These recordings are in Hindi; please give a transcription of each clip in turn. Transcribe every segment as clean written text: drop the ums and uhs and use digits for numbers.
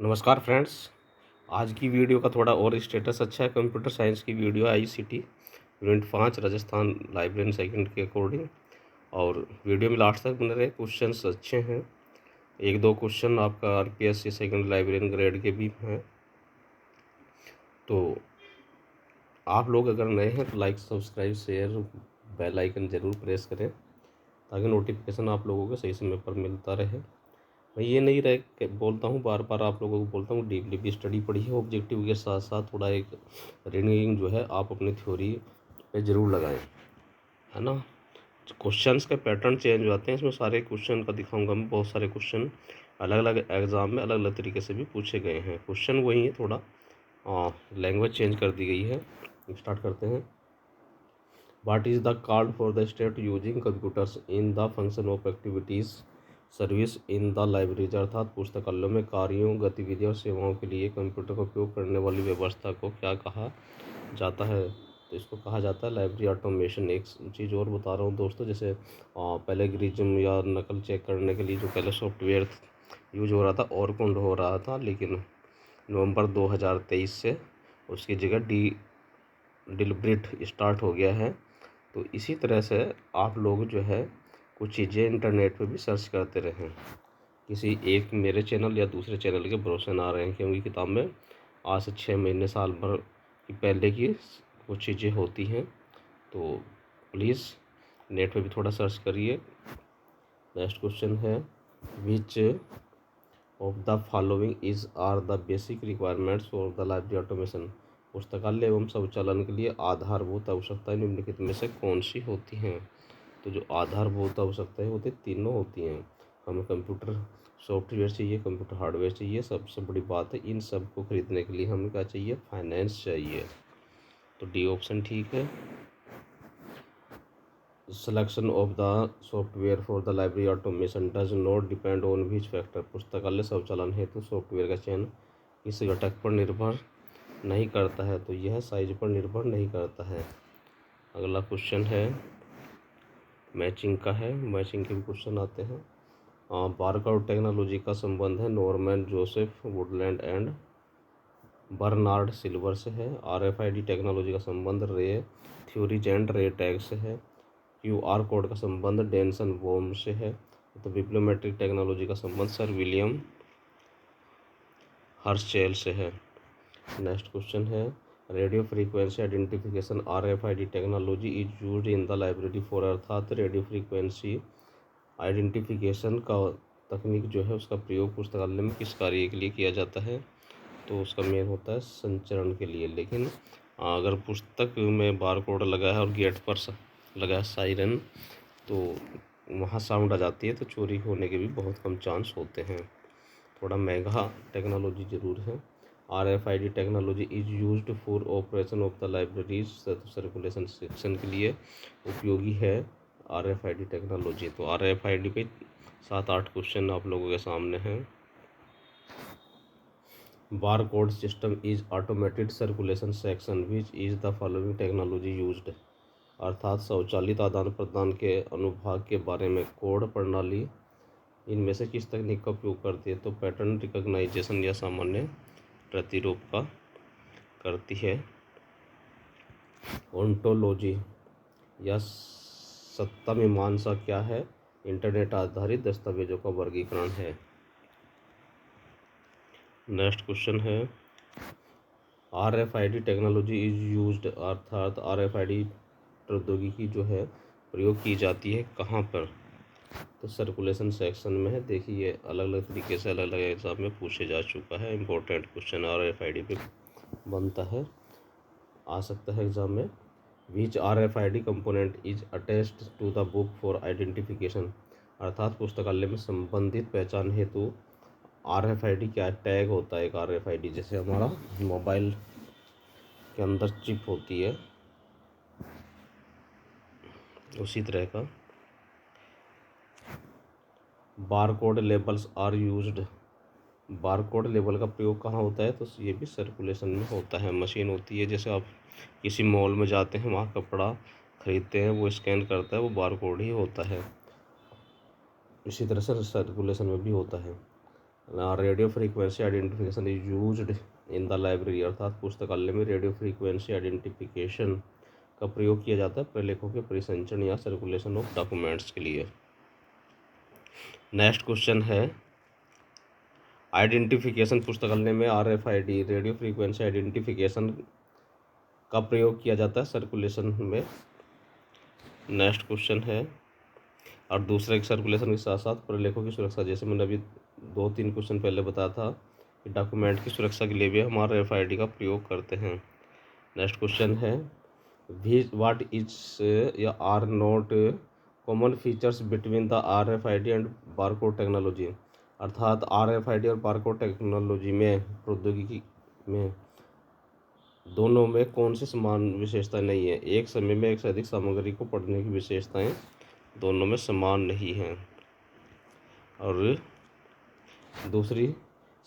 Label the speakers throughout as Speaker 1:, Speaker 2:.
Speaker 1: नमस्कार फ्रेंड्स। आज की वीडियो का थोड़ा और स्टेटस अच्छा है। कंप्यूटर साइंस की video I C T unit 5 Rajasthan library second के अकॉर्डिंग, और वीडियो में लास्ट तक बने रहे। क्वेश्चंस अच्छे हैं, एक दो क्वेश्चन आपका RPSC सेकंड लाइब्रेरियन ग्रेड के भी हैं। तो आप लोग अगर नए हैं तो like, subscribe, share, bell icon ज़रूर प्रेस करें ताकि नोटिफिकेशन आप लोगों को सही समय पर मिलता रहे। मैं ये नहीं रह बोलता हूँ, बार बार आप लोगों को बोलता हूँ डीपली भी स्टडी पढ़िए, ऑब्जेक्टिव के साथ साथ थोड़ा एक रीडिंग जो है आप अपनी थ्योरी पे ज़रूर लगाएं, है ना। क्वेश्चंस के पैटर्न चेंज हो जाते हैं, इसमें सारे क्वेश्चन का दिखाऊंगा मैं। बहुत सारे क्वेश्चन अलग अलग एग्ज़ाम में अलग अलग तरीके से भी पूछे गए हैं। क्वेश्चन वही है, थोड़ा लैंग्वेज चेंज कर दी गई है। स्टार्ट करते हैं। What is the called for the state using computers in the function of activities service in the libraries, अर्थात पुस्तकालयों में कार्यों, गतिविधियों और सेवाओं के लिए कंप्यूटर का उपयोग करने वाली व्यवस्था को क्या कहा जाता है? तो इसको कहा जाता है लाइब्रेरी ऑटोमेशन। एक चीज़ और बता रहा हूँ दोस्तों, जैसे प्लेगरिज्म या नकल चेक करने के लिए जो पहले सॉफ्टवेयर यूज हो रहा था, ऑरकुंड हो रहा था, लेकिन नवंबर 2023 से उसकी जगह डिलिब्रिट स्टार्ट हो गया है। तो इसी तरह से आप लोग जो है कुछ चीज़ें इंटरनेट पे भी सर्च करते रहें, किसी एक मेरे चैनल या दूसरे चैनल के भरोसे ना रहें, क्योंकि किताब में आज से 6 महीने साल भर की पहले की कुछ चीज़ें होती हैं। तो प्लीज़ नेट पे भी थोड़ा सर्च करिए। नेक्स्ट क्वेश्चन है, which of the following is are the basic requirements for the library automation. पुस्तकालय एवं संचालन के लिए आधारभूत आवश्यकताएं निम्नलिखित में से कौन सी होती हैं? तो जो आधारभूत आवश्यकताएं होती तीनों होती हैं। हमें कंप्यूटर सॉफ्टवेयर चाहिए, कंप्यूटर हार्डवेयर चाहिए, सबसे बड़ी बात है इन सब को खरीदने के लिए हमें क्या चाहिए? फाइनेंस चाहिए। तो डी ऑप्शन ठीक है। Selection of the software for the library automation does not depend on which factor. पुस्तकालय संचालन हेतु सॉफ्टवेयर का चयन किस घटक पर निर्भर नहीं करता है? तो यह साइज पर निर्भर नहीं करता है। अगला क्वेश्चन है मैचिंग का है, मैचिंग के भी क्वेश्चन आते हैं। बारकोड टेक्नोलॉजी का संबंध है Norman Joseph Woodland and Bernard Silver से है। RFID टेक्नोलॉजी का संबंध रे थ्योरीज एंड रे टैग से है। QR कोड का संबंध डेनसन वोम से है। तो बिब्लियोमेट्रिक टेक्नोलॉजी का संबंध सर विलियम हर्शचेल से है। नेक्स्ट क्वेश्चन है, radio frequency identification RFID technology is used in the library for, अर्थात रेडियो फ्रीक्वेंसी आइडेंटिफिकेशन का तकनीक जो है उसका प्रयोग पुस्तकालय में किस कार्य के लिए किया जाता है? तो उसका मेन होता है संचरण के लिए। लेकिन अगर पुस्तक में बारकोड लगा है और गेट पर लगा है साइरन, तो वहाँ साउंड आ जाती है, तो चोरी होने के भी बहुत कम चांस होते हैं। थोड़ा महंगा टेक्नोलॉजी ज़रूर है। RFID technology is used for operation of the libraries, circulation section के लिए उपयोगी है RFID टेक्नोलॉजी। तो RFID पे 7-8 क्वेश्चन आप लोगों के सामने हैं। Bar code system is automated circulation section which is the following technology used, अर्थात स्वचालित आदान प्रदान के अनुभाग के बारे में कोड प्रणाली इनमें से किस तकनीक का उपयोग करती है? तो पैटर्न रिकॉग्नाइजेशन या सामान्य प्रतिरूप का करती है। ओंटोलॉजी या सत्ता मीमांसा क्या है? इंटरनेट आधारित दस्तावेजों का वर्गीकरण है। नेक्स्ट क्वेश्चन है, RFID टेक्नोलॉजी इज यूज्ड, अर्थात RFID प्रौद्योगिकी जो है प्रयोग की जाती है कहाँ पर? तो सर्कुलेशन सेक्शन में है। देखिए अलग अलग तरीके से अलग अलग एग्जाम में पूछे जा चुका है। इम्पोर्टेंट क्वेश्चन RFID पे बनता है, आ सकता है एग्जाम में। Which RFID component is attached to the book for identification, अर्थात पुस्तकालय में संबंधित पहचान हेतु RFID क्या टैग होता है? एक RFID जैसे हमारा मोबाइल के अंदर चिप होती है, उसी तरह का। Barcode labels are used, barcode label का प्रयोग कहाँ होता है? तो ये भी सर्कुलेशन में होता है। मशीन होती है, जैसे आप किसी मॉल में जाते हैं, वहाँ कपड़ा खरीदते हैं, वो स्कैन करता है, वो बारकोड ही होता है। इसी तरह से सर्कुलेशन में भी होता है। Radio frequency identification is used in the library, अर्थात पुस्तकालय में रेडियो फ्रीक्वेंसी आइडेंटिफिकेशन का प्रयोग किया जाता है प्रलेखों के परिसंचरण या सर्कुलेशन ऑफ डॉक्यूमेंट्स के लिए। नेक्स्ट क्वेश्चन है आइडेंटिफिकेशन पुस्तकालय में RFID रेडियो फ्रीक्वेंसी आइडेंटिफिकेशन का प्रयोग किया जाता है सर्कुलेशन में। नेक्स्ट क्वेश्चन है और दूसरे सर्कुलेशन के साथ साथ प्रलेखों की सुरक्षा, जैसे मैंने अभी 2-3 क्वेश्चन पहले बताया था कि डॉक्यूमेंट की सुरक्षा के लिए भी हम RFID का प्रयोग करते हैं। नेक्स्ट क्वेश्चन है व्हाट इज या are not common features between the RFID and barcode technology, अर्थात RFID और बारकोड टेक्नोलॉजी में प्रौद्योगिकी में दोनों में कौन सी समान विशेषताएं नहीं है। एक समय में एक से अधिक सामग्री को पढ़ने की विशेषताएं दोनों में समान नहीं हैं। और दूसरी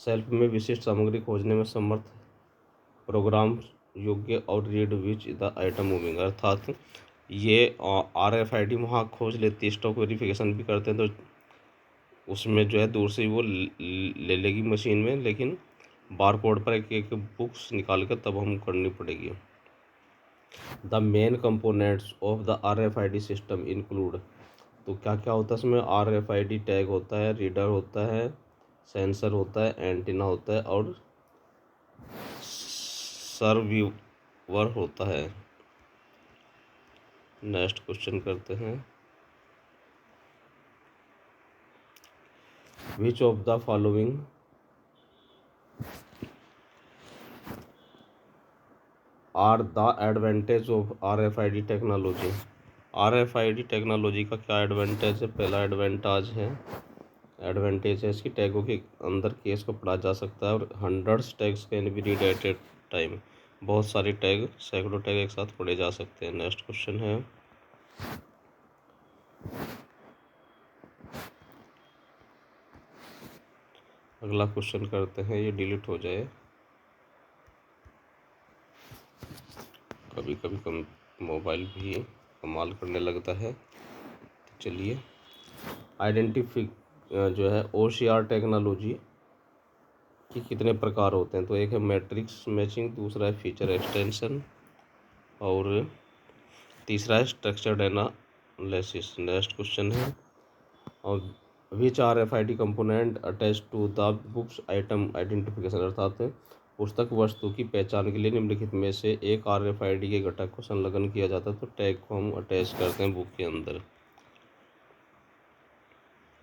Speaker 1: सेल्फ में विशिष्ट सामग्री खोजने में समर्थ, प्रोग्राम योग्य और read which the item moving, अर्थात ये RFID वहाँ खोज लेती है, स्टॉक वेरिफिकेशन भी करते हैं तो उसमें जो है दूर से वो ले लेगी मशीन में, लेकिन बारकोड पर एक एक बुक्स निकाल कर तब हम करनी पड़ेगी। The main components of the RFID system include, तो क्या क्या होता है इसमें, RFID टैग होता है, रीडर होता है, सेंसर होता है, एंटीना होता है और सर्व्यूवर होता है। नेक्स्ट क्वेश्चन करते हैं which of the following are the advantage of RFID technology. RFID technology का क्या एडवांटेज है। पहला एडवांटेज है इसकी टैगों के अंदर केस को पढ़ा जा सकता है और 100 tags can be read eight A time, बहुत सारे टैग सैकड़ों टैग एक साथ पढ़े जा सकते हैं। नेक्स्ट क्वेश्चन है अगला क्वेश्चन करते हैं, ये डिलीट हो जाए, कभी कभी मोबाइल भी कमाल करने लगता है। तो चलिए आइडेंटिफिक जो है OCR टेक्नोलॉजी के कितने प्रकार होते हैं। तो एक है मैट्रिक्स मैचिंग, दूसरा है फीचर एक्सटेंशन और तीसरा है स्ट्रक्चर्ड एनालिसिस। नेक्स्ट क्वेश्चन है और which RFID component attach to the books item identification, अर्थात पुस्तक वस्तु की पहचान के लिए निम्नलिखित में से एक RFID के घटक को संलग्न किया जाता है, तो टैग को हम अटैच करते हैं बुक के अंदर।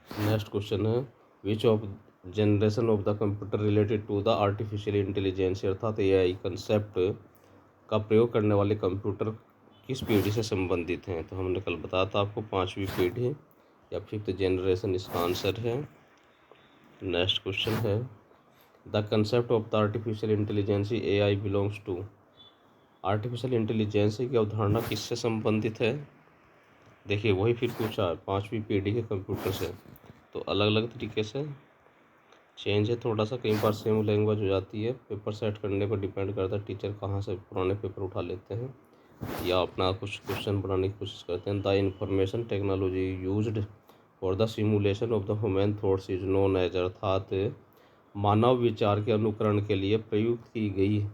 Speaker 1: नेक्स्ट क्वेश्चन है which of generation of the computer related to the artificial intelligence, अर्थात AI कंसेप्ट का प्रयोग करने वाले कंप्यूटर किस पीढ़ी से संबंधित हैं। तो हमने कल बताया था आपको 5वीं पीढ़ी या 5th जनरेशन इसका आंसर है। नेक्स्ट क्वेश्चन है the concept of the artificial intelligence AI belongs to, artificial intelligence की अवधारणा किससे संबंधित है। देखिए वही फिर पूछा 5वीं पीढ़ी के कंप्यूटर से, तो अलग अलग तरीके से चेंज है थोड़ा सा, कई बार सेम लैंग्वेज हो जाती है, पेपर सेट करने पर डिपेंड करता है टीचर कहाँ से पुराने पेपर उठा लेते हैं या अपना कुछ क्वेश्चन बनाने की कोशिश करते हैं। The information technology used for the simulation of the human thoughts is known as, अर्थात मानव विचार के अनुकरण के लिए प्रयुक्त की गई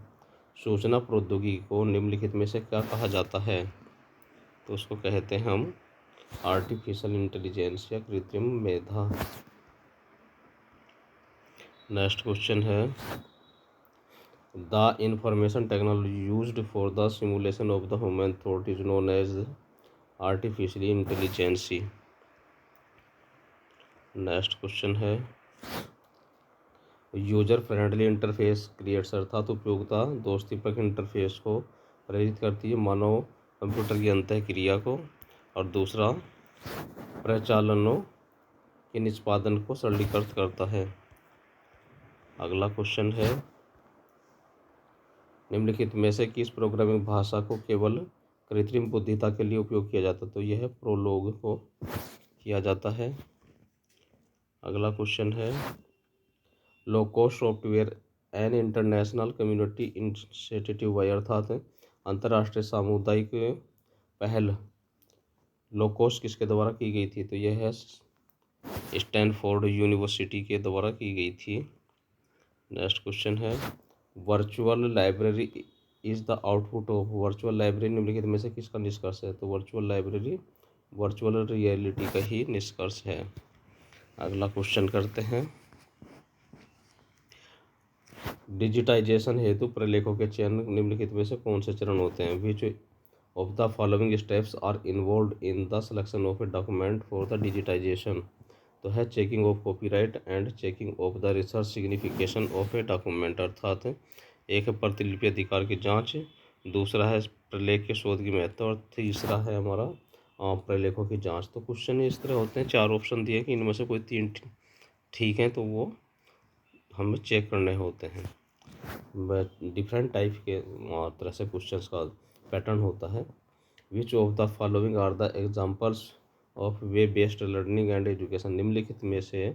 Speaker 1: सूचना प्रौद्योगिकी को निम्नलिखित में से क्या कहा जाता है। तो उसको कहते हैं हम आर्टिफिशियल इंटेलिजेंस या कृत्रिम मेधा। नेक्स्ट क्वेश्चन है the information technology used for the simulation of the human thought is known as artificial intelligency. Next question है यूजर फ्रेंडली इंटरफेस क्रिएट्स, अर्थात उपयोगिता दोस्तीपूर्वक इंटरफेस को प्रेरित करती है मानव कंप्यूटर की अंतः क्रिया को, और दूसरा प्रचालनों के निष्पादन को सरलीकृत करता है। अगला क्वेश्चन है निम्नलिखित में से किस प्रोग्रामिंग भाषा को केवल कृत्रिम बुद्धिमत्ता के लिए उपयोग किया जाता है। तो यह प्रोलोग को किया जाता है। अगला क्वेश्चन है low cost software an international community initiative by, अर्थात अंतर्राष्ट्रीय सामुदायिक पहल लो कॉस्ट किसके द्वारा की गई थी। तो यह है स्टैनफोर्ड यूनिवर्सिटी के द्वारा की गई थी। नेक्स्ट क्वेश्चन है, virtual library is the output of, virtual library निम्नलिखित में से किसका निष्कर्ष है? तो वर्चुअल लाइब्रेरी वर्चुअल रियलिटी का ही निष्कर्ष है। अगला क्वेश्चन करते हैं, डिजिटाइजेशन हेतु प्रलेखों के चयन निम्नलिखित में से कौन से चरण होते हैं? Which of the following steps are involve in the selection of a document for the digitization? तो है checking of copyright and checking of the research signification of a document, अर्थात एक है प्रतिलिपि अधिकार की जांच, दूसरा है प्रलेख के शोध की महत्व और तीसरा है हमारा प्रलेखों की जांच। तो क्वेश्चन इस तरह होते हैं, चार ऑप्शन दिए कि इनमें से कोई तीन ठीक हैं तो वो हमें चेक करने होते हैं। डिफरेंट टाइप के तरह से क्वेश्चंस का पैटर्न होता है। Which of the following are the examples of web based learning and education? निम्नलिखित में से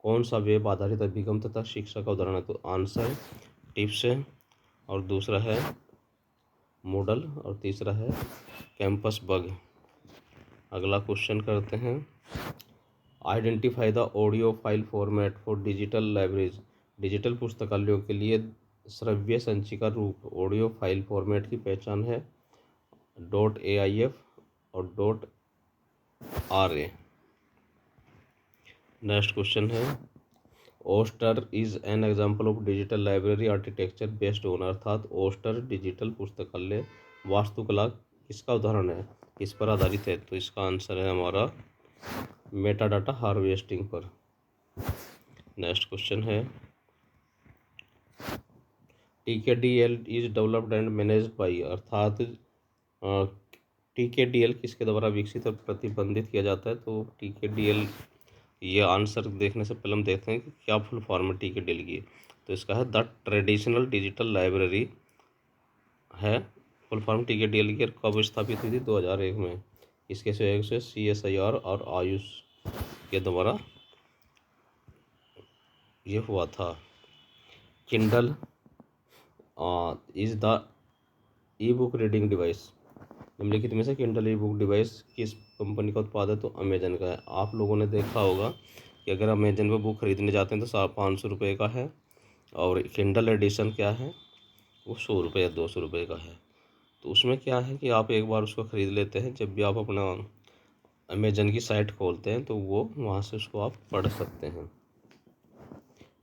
Speaker 1: कौन सा वेब आधारित अभिगम तथा शिक्षा का उदाहरण है? तो आंसर टिप्स है, और दूसरा है मूडल, और तीसरा है कैंपस बग। अगला क्वेश्चन करते हैं, identify the audio file format for digital libraries? Digital पुस्तकालयों के लिए श्रव्य संचिका रूप ऑडियो फाइल फॉर्मेट की पहचान है .aif और .ra। नेक्स्ट क्वेश्चन है, oyster is an example of digital library architecture based on, अर्थात ओस्टर डिजिटल पुस्तकालय वास्तुकला किसका उदाहरण है, किस पर आधारित है? तो इसका आंसर है हमारा मेटाडाटा हार्वेस्टिंग पर। नेक्स्ट क्वेश्चन है, TKDL is developed and managed by, अर्थात TKDL किसके द्वारा विकसित और प्रतिबंधित किया जाता है? तो TKDL, ये आंसर देखने से पहले हम देखते हैं कि क्या फुल फॉर्म है TKDL की। तो इसका है द ट्रेडिशनल डिजिटल लाइब्रेरी है फुल फॉर्म TKDL की। कब स्थापित हुई थी? 2001 में। इसके सहयोग से CSIR और आयुष के द्वारा ये हुआ था। Kindle is the E book reading device? निम्नलिखित में से किंडल ई बुक डिवाइस किस कंपनी का उत्पाद है? तो अमेजन का है। आप लोगों ने देखा होगा कि अगर अमेजन पे बुक खरीदने जाते हैं तो 500 रुपये का है, और किंडल एडिशन क्या है वो 100 रुपये या 200 रुपये का है। तो उसमें क्या है कि आप एक बार उसको ख़रीद लेते हैं, जब भी आप अपना अमेजन की साइट खोलते हैं तो वो वहाँ से उसको आप पढ़ सकते हैं,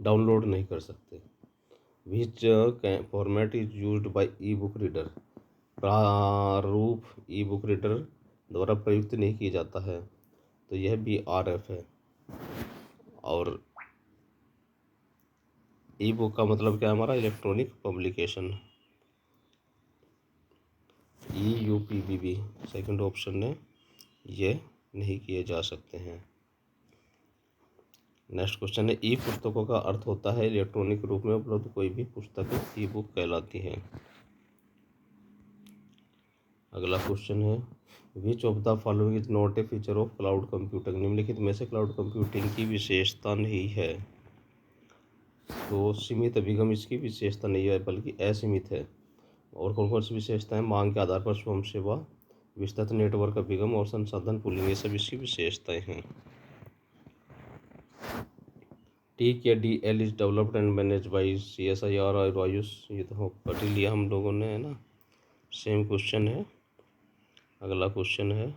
Speaker 1: डाउनलोड नहीं कर सकते। विच format is used by E book reader? प्रारूप ई बुक रीडर द्वारा प्रयुक्त नहीं किया जाता है, तो यह BRF है। और ई बुक का क्या है हमारा? Electronic publication, EUPBB second option है, ये नहीं किए जा सकते हैं। नेक्स्ट क्वेश्चन है, ई पुस्तकों का अर्थ होता है इलेक्ट्रॉनिक रूप में उपलब्ध कोई भी पुस्तक ई बुक कहलाती है। अगला क्वेश्चन है, which of the following is not a feature of cloud computing? निम्नलिखित में से क्लाउड कंप्यूटिंग की विशेषता नहीं है। तो सीमित अभिगम इसकी विशेषता नहीं है बल्कि असीमित है। और कौन कौन सी विशेषताएं? मांग के आधार पर स्वयं सेवा, विस्तृत नेटवर्क अभिगम और संसाधन पूलिंग, ये सब इसकी विशेषताएं हैं। TKDL is developed and manage by CSIR और आयुष, ये तो पढ़ ही लिया हम लोगों ने, है ना। सेम क्वेश्चन है। अगला क्वेश्चन है,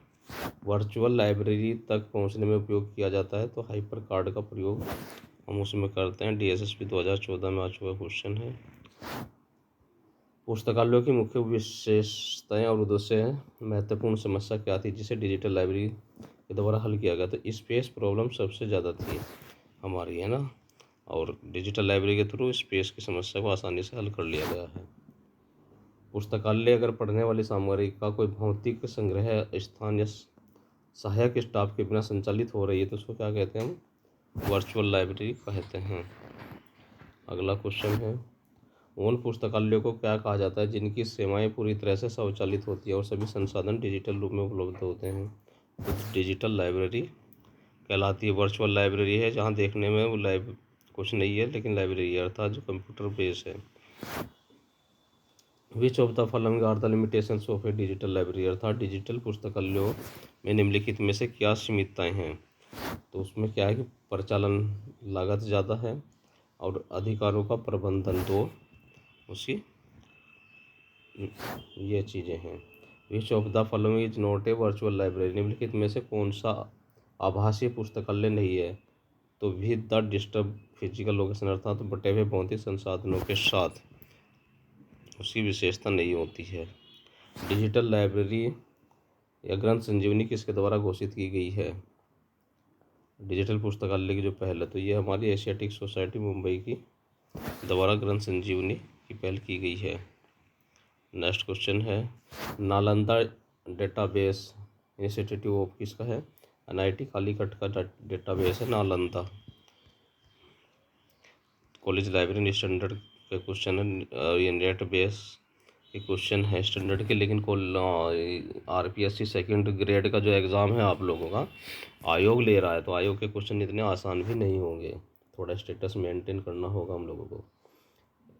Speaker 1: वर्चुअल लाइब्रेरी तक पहुंचने में उपयोग किया जाता है, तो हाइपर कार्ड का प्रयोग हम उसमें करते हैं। DSSP 2014 में आ चुका क्वेश्चन है। पुस्तकालयों की मुख्य विशेषताएं और उद्देश्य है। महत्वपूर्ण समस्या क्या थी जिसे डिजिटल लाइब्रेरी के द्वारा हल किया गया? तो स्पेस प्रॉब्लम सबसे ज़्यादा थी हमारी, है ना, और डिजिटल लाइब्रेरी के थ्रू स्पेस की समस्या को आसानी से हल कर लिया गया है। पुस्तकालय अगर पढ़ने वाली सामग्री का कोई भौतिक संग्रह स्थान या सहायक स्टाफ के बिना संचालित हो रही है तो उसको क्या कहते हैं? हम वर्चुअल लाइब्रेरी कहते हैं। अगला क्वेश्चन है, उन पुस्तकालयों को क्या कहा जाता है जिनकी सेवाएं पूरी तरह से स्वचालित होती है और सभी संसाधन डिजिटल रूप में उपलब्ध होते हैं? तो डिजिटल लाइब्रेरी कहलाती है। वर्चुअल लाइब्रेरी है जहाँ देखने में वो कुछ नहीं है लेकिन लाइब्रेरी है, अर्थात जो कंप्यूटर बेस्ड है। Which of the following are the limitations of a digital library? अर्थात डिजिटल पुस्तकालयों में निम्नलिखित में से क्या सीमितताएं हैं? तो उसमें क्या है कि परिचालन लागत ज़्यादा है और अधिकारों का प्रबंधन, तो उसकी ये चीज़ें हैं। Which of the following is not a virtual library, निम्नलिखित में से कौन सा आभासी पुस्तकालय नहीं है? तो with the disturb physical location, अर्थात बटे हुए भौतिक संसाधनों के साथ उसकी विशेषता नहीं होती है। डिजिटल लाइब्रेरी या ग्रंथ संजीवनी किसके द्वारा घोषित की गई है? डिजिटल पुस्तकालय की जो पहल है, तो ये हमारी एशियाटिक सोसाइटी मुंबई की द्वारा ग्रंथ संजीवनी की पहल की गई है। नेक्स्ट क्वेश्चन है, नालंदा डेटाबेस इंस्टीट्यूट ऑफ किसका है? एनआईटी कालीकट का डेटाबेस है नालंदा। कॉलेज लाइब्रेरी स्टैंडर्ड के क्वेश्चन है, ये नेट बेस के क्वेश्चन है स्टैंडर्ड के, लेकिन आरपीएससी सेकंड ग्रेड का जो एग्ज़ाम है आप लोगों का आयोग ले रहा है, तो आयोग के क्वेश्चन इतने आसान भी नहीं होंगे, थोड़ा स्टेटस मेंटेन करना होगा हम लोगों को।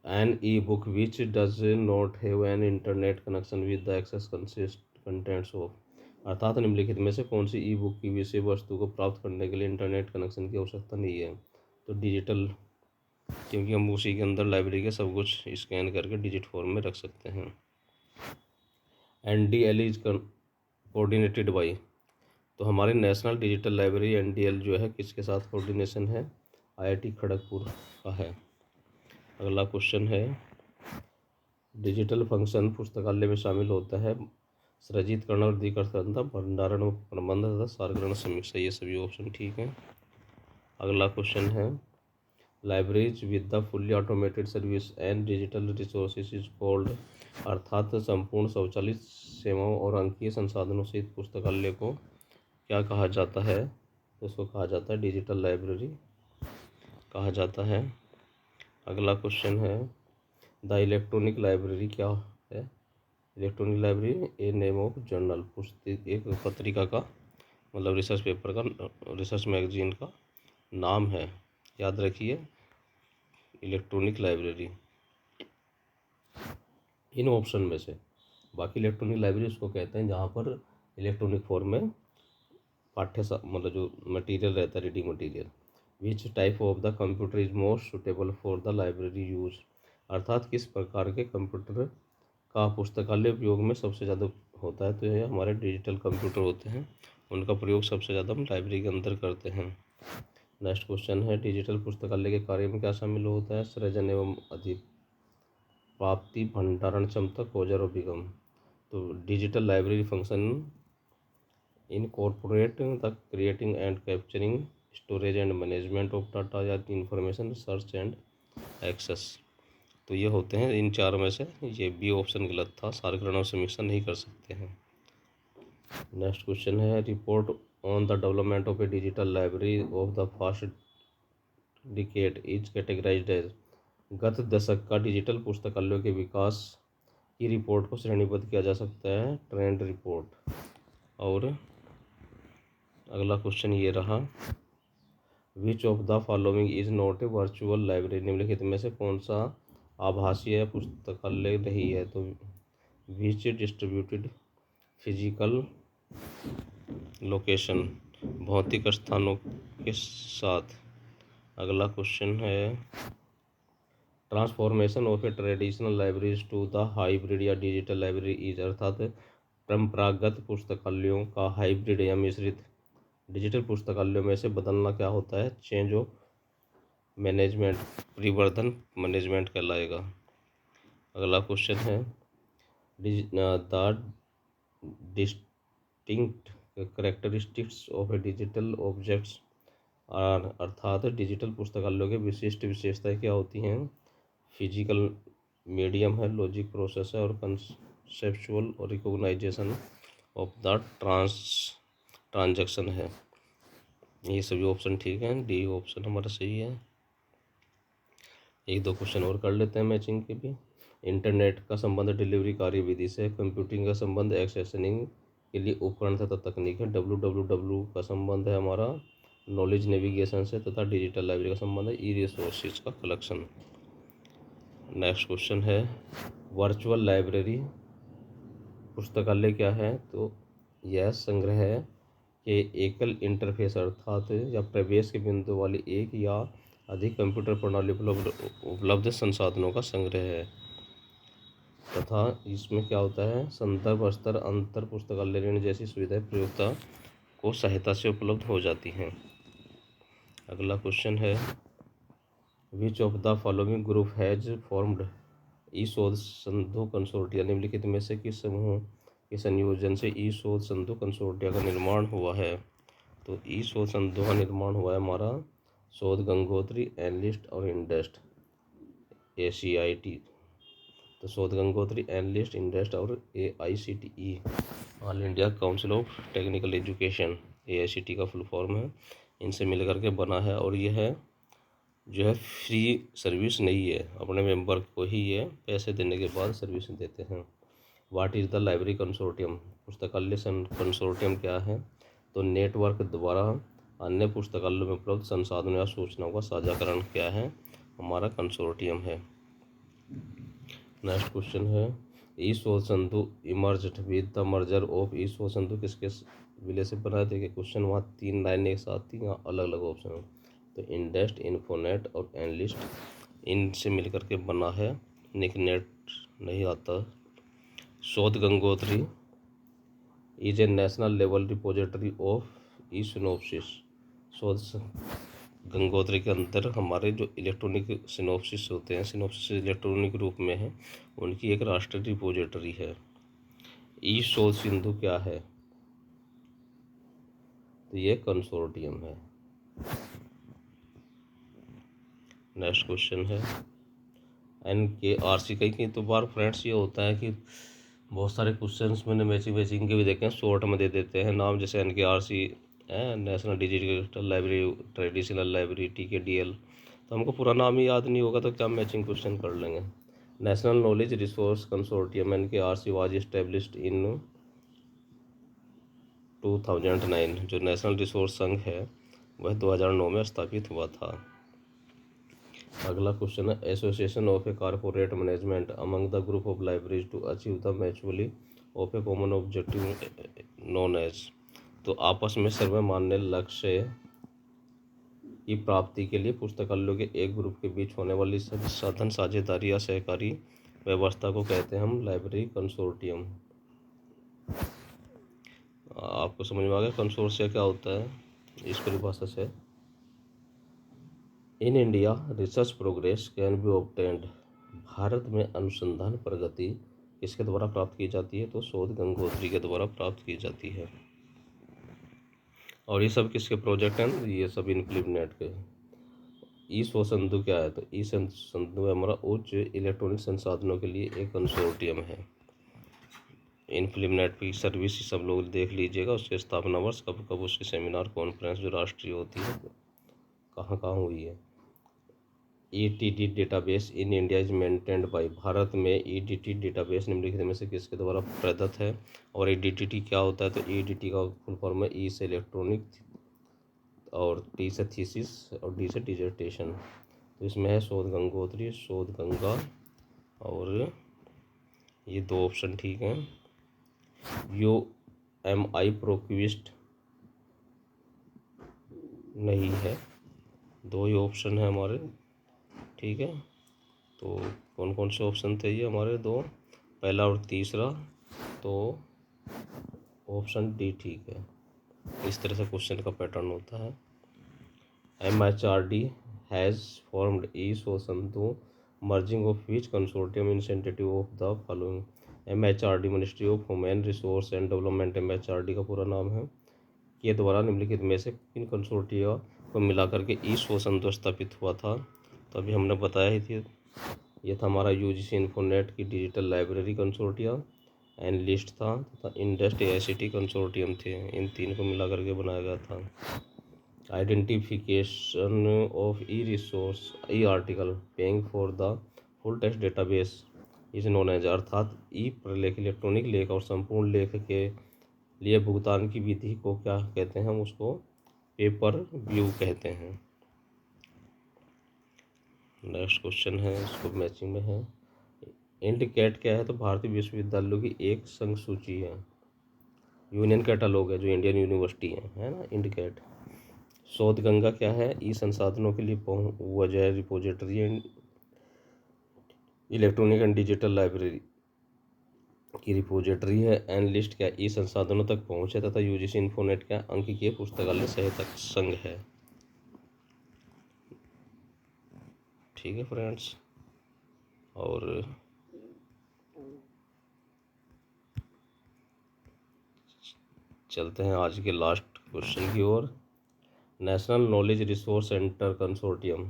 Speaker 1: An e book which does not have an internet connection with the access contents of, अर्थात निम्नलिखित में से कौन सी ई बुक की विषय वस्तु को प्राप्त करने के लिए इंटरनेट कनेक्शन की आवश्यकता नहीं है? तो डिजिटल, क्योंकि हम उसी के अंदर लाइब्रेरी के सब कुछ स्कैन करके डिजिट फॉर्म में रख सकते हैं। NDL इज कोऑर्डिनेटेड बाई, तो हमारी नेशनल डिजिटल लाइब्रेरी NDL जो है किसके साथ कोऑर्डिनेशन है? IIT खड़गपुर का है। अगला क्वेश्चन है, डिजिटल फंक्शन पुस्तकालय में शामिल होता है सृजित करना, वर्गीकृत करना, भंडारण, प्रबंध तथा सारग्रहण, समीक्षा, ये सभी ऑप्शन ठीक हैं। अगला क्वेश्चन है, libraries with the fully automated service and digital resources is called, अर्थात संपूर्ण स्वचालित सेवाओं और अंकीय संसाधनों सहित पुस्तकालय को क्या कहा जाता है? तो उसको कहा जाता है डिजिटल लाइब्रेरी कहा जाता है। अगला क्वेश्चन है, द इलेक्ट्रॉनिक लाइब्रेरी क्या है? Electronic library a name of journal, पुस्तक एक पत्रिका का मतलब रिसर्च पेपर का, रिसर्च मैगजीन का नाम है, याद रखिए इलेक्ट्रॉनिक लाइब्रेरी इन ऑप्शन में से। बाकी इलेक्ट्रॉनिक लाइब्रेरी उसको कहते हैं जहाँ पर इलेक्ट्रॉनिक फॉर्म में मतलब जो मटेरियल रहता है, reading material. Which type of the computer is most suitable for the library use, अर्थात किस प्रकार के कंप्यूटर का पुस्तकालय उपयोग में सबसे ज़्यादा होता है? तो ये हमारे डिजिटल कंप्यूटर होते हैं, उनका प्रयोग सबसे ज़्यादा हम लाइब्रेरी के अंदर करते हैं। नेक्स्ट क्वेश्चन है, डिजिटल पुस्तकालय के कार्य में क्या शामिल होता है? सृजन एवं अधिप्राप्ति, भंडारण क्षमता, खोज और अभिगम। तो digital library function incorporate the creating and capturing, storage and management of data या इंफॉर्मेशन, सर्च एंड एक्सेस। तो ये होते हैं इन चारों में से, ये बी ऑप्शन गलत था, सारग्रहण और समीक्षा नहीं कर सकते हैं। नेक्स्ट क्वेश्चन है, report on the development of a digital library of the fast decade is categorized as, गत दशक का डिजिटल पुस्तकालयों के विकास की रिपोर्ट को श्रेणीबद्ध किया जा सकता है ट्रेंड रिपोर्ट। और अगला क्वेश्चन ये रहा, विच of the following is not a virtual library, निम्नलिखित में से कौन सा आभासीय पुस्तकालय नहीं है? तो विच डिस्ट्रीब्यूटेड फिजिकल लोकेशन, भौतिक स्थानों के साथ। अगला क्वेश्चन है, transformation of a traditional libraries to the hybrid या डिजिटल लाइब्रेरी इज, अर्थात परंपरागत पुस्तकालयों का हाइब्रिड या मिश्रित डिजिटल पुस्तकालयों में से बदलना क्या होता है? चेंज ऑफ मैनेजमेंट, परिवर्तन मैनेजमेंट कहलाएगा। अगला क्वेश्चन है, the distinct characteristics of a digital objects are, अर्थात डिजिटल पुस्तकालयों के विशिष्ट विशेषताएं क्या होती हैं? फिजिकल मीडियम है, लॉजिक प्रोसेस है और कंसेप्चुअल और रिकॉग्नाइजेशन ऑफ द ट्रांजैक्शन है। ये सभी ऑप्शन ठीक हैं, डी ऑप्शन हमारा सही है। एक दो क्वेश्चन और कर लेते हैं मैचिंग के भी। इंटरनेट का संबंध डिलीवरी कार्यविधि से, कंप्यूटिंग का संबंध एक्सेसिंग के लिए उपकरण तथा तकनीक है, WWW का संबंध है हमारा नॉलेज नेविगेशन से, तथा डिजिटल लाइब्रेरी का संबंध है ई रिसोर्सेज का कलेक्शन। नेक्स्ट क्वेश्चन है, वर्चुअल लाइब्रेरी पुस्तकालय क्या है? तो यह संग्रह है के एकल इंटरफेस अर्थात या प्रवेश के बिंदु वाली एक या अधिक कंप्यूटर प्रणाली उपलब्ध संसाधनों का संग्रह है तथा इसमें क्या होता है, संदर्भ स्तर अंतर पुस्तकालय ऋण जैसी सुविधाएं प्रयोक्ता को सहायता से उपलब्ध हो जाती हैं। अगला क्वेश्चन है, which of the following group has formed E Shodh Sindhu consortia, निम्नलिखित में से किस समूह के संयोजन से ई शोध संधु कंसोर्टिया का निर्माण हुआ है। तो ई शोध संधु का निर्माण हुआ है हमारा शोध गंगोत्री, एनलिस्ट और इंडस्ट, ACIT। तो शोध गंगोत्री, एनलिस्ट, इंडस्ट और AICTE, all India council of technical education, AICT का फुल फॉर्म है। इनसे मिल करके बना है और यह है जो है फ्री सर्विस नहीं है, अपने मेंबर को ही ये पैसे देने के बाद सर्विस देते हैं। What is the library consortium, पुस्तकालय कंसोर्टियम क्या है। तो नेटवर्क द्वारा अन्य पुस्तकालयों में उपलब्ध संसाधनों या सूचनाओं का साझाकरण क्या है, हमारा कंसोर्टियम है। नेक्स्ट क्वेश्चन है, E Shodh Sindhu emerged with the merger of E Shodh Sindhu किसके विलय से बना है। देखिए क्वेश्चन वहाँ 3 लाइन एक साथ थी, यहाँ अलग अलग ऑप्शन है। तो इंडस्ट, इन्फोनेट और एनलिस्ट इनसे मिल करके बना है, निकनेट नहीं आता। शोध Gangotri is a national level repository of E synopsis, शोध गंगोत्री के अंदर हमारे जो इलेक्ट्रॉनिक सिनोप्सिस होते हैं, सिनोप्सिस इलेक्ट्रॉनिक रूप में है, उनकी एक राष्ट्रीय रिपोजिटरी है। ई शोध सिंधु क्या है, तो ये कंसोर्टियम है। नेक्स्ट क्वेश्चन है, NKRC, कई तो बार फ्रेंड्स ये होता है कि बहुत सारे क्वेश्चंस मैंने मैचिंग के भी देखे हैं, शॉर्ट में दे देते हैं नाम, जैसे NKRC है, national digital library, traditional library, TKDL। तो हमको पूरा नाम ही याद नहीं होगा तो क्या मैचिंग क्वेश्चन कर लेंगे। National knowledge resource consortium NKRC was established इन 2009, जो नेशनल रिसोर्स संघ है वह 2009 में स्थापित हुआ था। अगला क्वेश्चन है, association of a corporate management among the group of libraries to achieve the mutually of a common objective known as. तो आपस में सर्वमान्य लक्ष्य की प्राप्ति के लिए पुस्तकालयों के एक ग्रुप के बीच होने वाली साधन साझेदारी या सहकारी व्यवस्था को कहते हैं हम लाइब्रेरी कंसोर्टियम। आपको समझ में आ गया कंसोर्टिया क्या होता है इस परिभाषा से। In India research progress can be obtained, Bharat में अनुसंधान प्रगति किसके द्वारा प्राप्त की जाती है, तो शोध गंगोत्री के द्वारा प्राप्त की जाती है। और ये सब किसके प्रोजेक्ट हैं, ये सब इनफ्लिपनेट के। ई शोध संधु क्या है, तो ई संधु हमारा उच्च इलेक्ट्रॉनिक संसाधनों के लिए एक कंसोर्टियम है। इनफ्लिपनेट की सर्विस सब लोग देख लीजिएगा, उसके स्थापना वर्ष, कब कब उसकी सेमिनार कॉन्फ्रेंस जो राष्ट्रीय होती है कहाँ कहाँ हुई है। EDT database in India is maintained by, Bharat में EDT डेटाबेस निम्नलिखित में से किसके द्वारा प्रदत्त है। और EDT क्या होता है, तो EDT का फुल फॉर्म है ई से इलेक्ट्रॉनिक और T से थीसिस और D से डिजर्टेशन। तो इसमें है शोध गंगोत्री, शोध गंगा, और ये 2 ऑप्शन ठीक हैं। UMI प्रोक्विस्ट नहीं है, 2 ही ऑप्शन है हमारे, ठीक है। तो कौन कौन से ऑप्शन थे ये हमारे 2, पहला और तीसरा, तो ऑप्शन D ठीक है। इस तरह से क्वेश्चन का पैटर्न होता है। MHRD has formed E Shodh Sandhu merging of which consortium initiative of the following. MHRD ministry of human resource and development, MHRD का पूरा नाम है, के द्वारा निम्नलिखित में से किन कंसोर्टिया को मिलाकर के ई शोध संधु स्थापित हुआ था। तो अभी हमने बताया ही थी, ये था हमारा UGC इन्फोनेट की डिजिटल लाइब्रेरी कंसोर्टिया, एनलिस्ट था तथा इंडस्ट AICT कंसोर्टियम थे। इन 3 को मिला करके बनाया गया था। Identification of e resource e article paying for the full text database is known as, अर्थात ई प्रलेख इलेक्ट्रॉनिक लेख और संपूर्ण लेख के लिए भुगतान की विधि को क्या कहते हैं, हम उसको पेपर व्यू कहते हैं। नेक्स्ट क्वेश्चन है, इसको मैचिंग में है। इंडिकेट क्या है, तो भारतीय विश्वविद्यालयों की एक संघ सूची है। यूनियन कैटालॉग है जो इंडियन यूनिवर्सिटी है ना, इंडिकेट। शोध गंगा क्या है? ई संसाधनों के लिए वजह repository and electronic and digital library की रिपोजिटरी है। एनलिस्ट क्या? ई संसाधनों तक पहुँच है। तथा यूजीसी इन्फोनेट क्या? अंकिकीय पुस्तकालय सहायता संघ है। ठीक है फ्रेंड्स, और चलते हैं आज के लास्ट क्वेश्चन की ओर। National knowledge resource centre consortium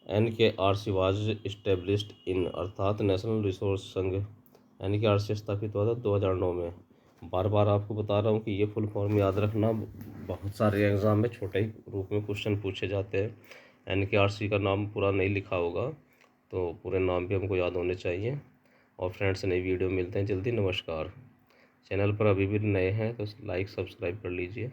Speaker 1: NKRC was established in, अर्थात नेशनल रिसोर्स संघ NKRC स्थापित हुआ था 2009 में। बार बार आपको बता रहा हूँ कि ये फुल फॉर्म याद रखना, बहुत सारे एग्ज़ाम में छोटे ही रूप में क्वेश्चन पूछे जाते हैं। NKRC का नाम पूरा नहीं लिखा होगा, तो पूरे नाम भी हमको याद होने चाहिए। और फ्रेंड्स, नई वीडियो मिलते हैं जल्दी। नमस्कार। चैनल पर अभी भी नए हैं तो लाइक सब्सक्राइब कर लीजिए।